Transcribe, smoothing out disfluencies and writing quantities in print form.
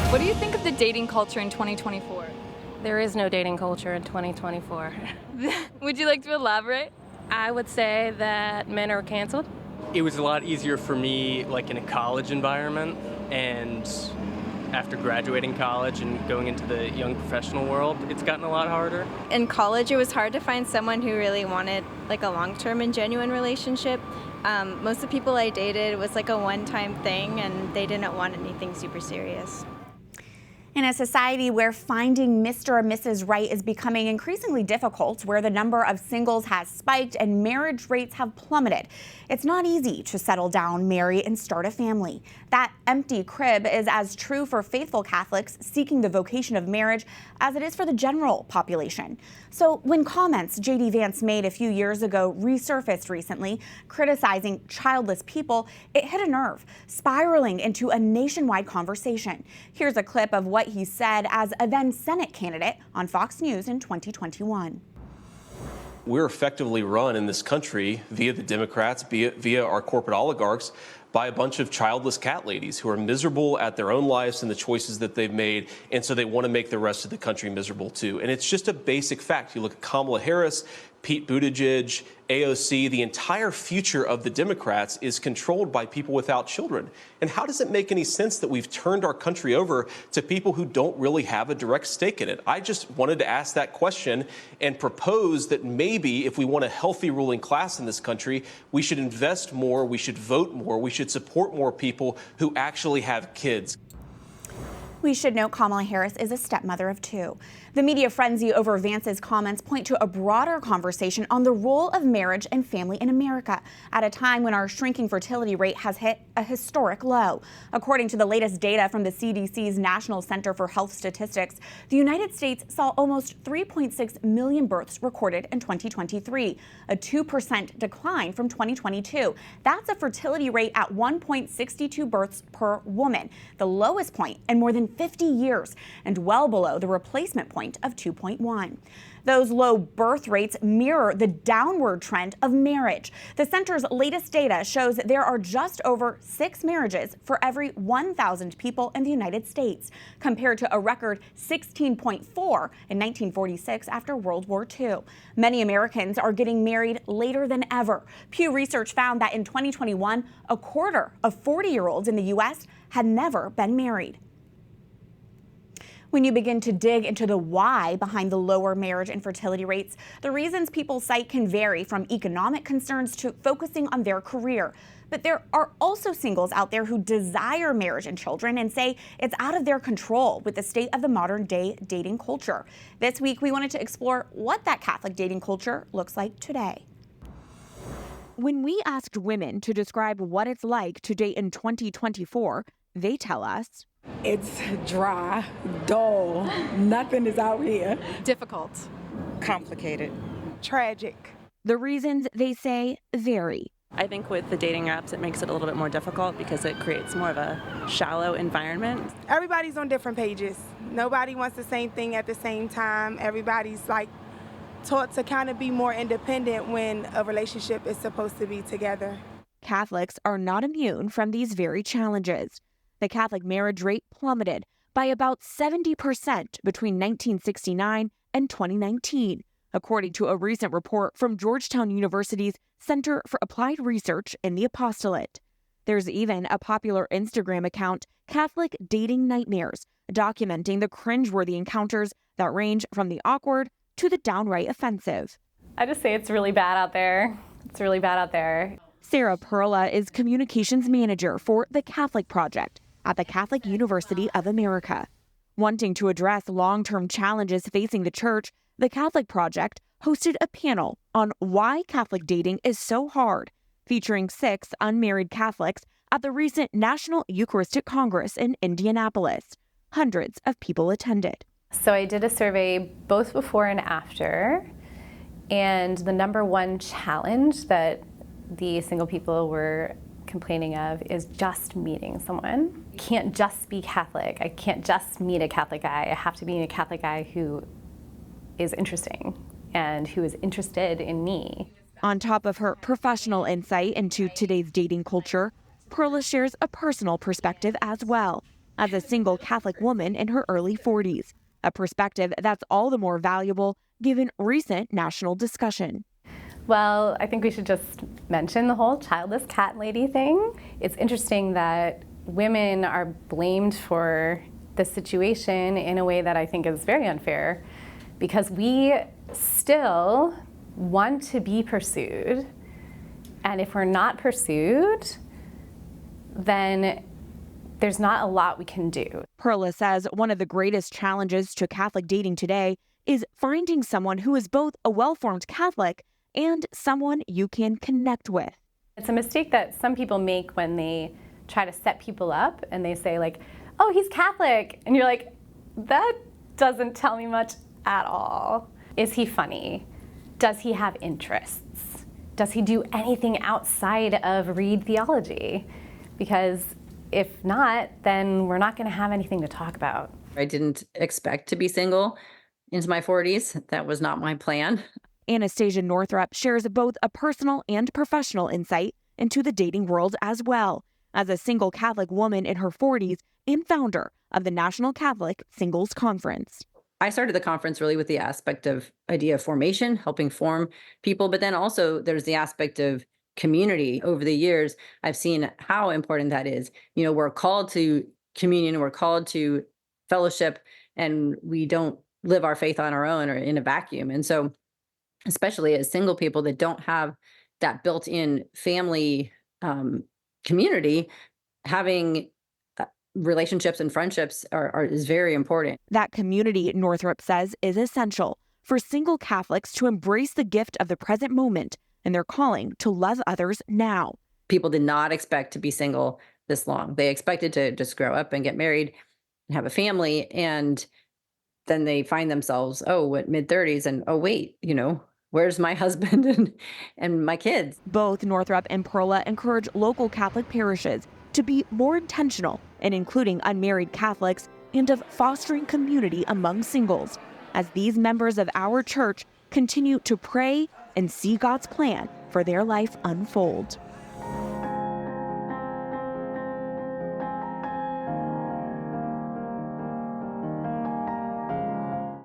What do you think of the dating culture in 2024? There is no dating culture in 2024. Would you like to elaborate? I would say that men are canceled. It was a lot easier for me, like in a college environment, and after graduating college and going into the young professional world, it's gotten a lot harder. In college, it was hard to find someone who really wanted like a long-term and genuine relationship. Most of the people I dated was like a one-time thing, and they didn't want anything super serious. In a society where finding Mr. or Mrs. Right is becoming increasingly difficult, where the number of singles has spiked and marriage rates have plummeted, it's not easy to settle down, marry, and start a family. That empty crib is as true for faithful Catholics seeking the vocation of marriage as it is for the general population. So when comments JD Vance made a few years ago resurfaced recently, criticizing childless people, it hit a nerve, spiraling into a nationwide conversation. Here's a clip of what he said as a then Senate candidate on Fox News in 2021. We're effectively run in this country via the Democrats, via our corporate oligarchs, by a bunch of childless cat ladies who are miserable at their own lives and the choices that they've made, and so they want to make the rest of the country miserable too. And it's just a basic fact. You look at Kamala Harris, Pete Buttigieg, AOC, the entire future of the Democrats is controlled by people without children. And how does it make any sense that we've turned our country over to people who don't really have a direct stake in it? I just wanted to ask that question and propose that maybe if we want a healthy ruling class in this country, we should invest more, we should vote more, we should support more people who actually have kids. We should note Kamala Harris is a stepmother of two. The media frenzy over Vance's comments point to a broader conversation on the role of marriage and family in America at a time when our shrinking fertility rate has hit a historic low. According to the latest data from the CDC's National Center for Health Statistics, the United States saw almost 3.6 million births recorded in 2023, a 2% decline from 2022. That's a fertility rate at 1.62 births per woman, the lowest point in more than 50 years, and well below the replacement point of 2.1. Those low birth rates mirror the downward trend of marriage. The center's latest data shows there are just over 6 marriages for every 1,000 people in the United States, compared to a record 16.4 in 1946 after World War II. Many Americans are getting married later than ever. Pew Research found that in 2021, a quarter of 40-year-olds in the U.S. had never been married. When you begin to dig into the why behind the lower marriage and fertility rates, the reasons people cite can vary from economic concerns to focusing on their career. But there are also singles out there who desire marriage and children and say it's out of their control with the state of the modern day dating culture. This week, we wanted to explore what that Catholic dating culture looks like today. When we asked women to describe what it's like to date in 2024, they tell us it's dry, dull, nothing is out here. Difficult. Complicated. Tragic. The reasons, they say, vary. I think with the dating apps, it makes it a little bit more difficult because it creates more of a shallow environment. Everybody's on different pages. Nobody wants the same thing at the same time. Everybody's like taught to kind of be more independent when a relationship is supposed to be together. Catholics are not immune from these very challenges. The Catholic marriage rate plummeted by about 70% between 1969 and 2019, according to a recent report from Georgetown University's Center for Applied Research in the Apostolate. There's even a popular Instagram account, Catholic Dating Nightmares, documenting the cringeworthy encounters that range from the awkward to the downright offensive. I just say it's really bad out there. It's really bad out there. Sarah Perla is communications manager for the Catholic Project at the Catholic University of America. Wanting to address long-term challenges facing the church, the Catholic Project hosted a panel on why Catholic dating is so hard, featuring 6 unmarried Catholics at the recent National Eucharistic Congress in Indianapolis. Hundreds of people attended. So I did a survey both before and after, and the number one challenge that the single people were complaining of is just meeting someone. I can't just be Catholic. I can't just meet a Catholic guy. I have to be a Catholic guy who is interesting and who is interested in me. On top of her professional insight into today's dating culture, Perla shares a personal perspective as well. as a single Catholic woman in her early 40s, a perspective that's all the more valuable given recent national discussion. Well, I think we should just mention the whole childless cat lady thing. It's interesting that women are blamed for the situation in a way that I think is very unfair, because we still want to be pursued, and if we're not pursued, then there's not a lot we can do. Perla says one of the greatest challenges to Catholic dating today is finding someone who is both a well-formed Catholic and someone you can connect with. It's a mistake that some people make when they try to set people up and they say like, oh, he's Catholic. And you're like, that doesn't tell me much at all. Is he funny? Does he have interests? Does he do anything outside of read theology? Because if not, then we're not going to have anything to talk about. I didn't expect to be single into my 40s. That was not my plan. Anastasia Northrup shares both a personal and professional insight into the dating world as well, as a single Catholic woman in her 40s and founder of the National Catholic Singles Conference. I started the conference really with the aspect of idea formation, helping form people, but then also there's the aspect of community. Over the years, I've seen how important that is. You know, we're called to communion, we're called to fellowship, and we don't live our faith on our own or in a vacuum. And so, especially as single people that don't have that built-in family community, having relationships and friendships is very important. That community, Northrup says, is essential for single Catholics to embrace the gift of the present moment and their calling to love others now. People did not expect to be single this long. They expected to just grow up and get married and have a family, and then they find themselves, at mid-30s, and wait, where's my husband and my kids? Both Northrup and Perla encourage local Catholic parishes to be more intentional in including unmarried Catholics and of fostering community among singles, as these members of our church continue to pray and see God's plan for their life unfold.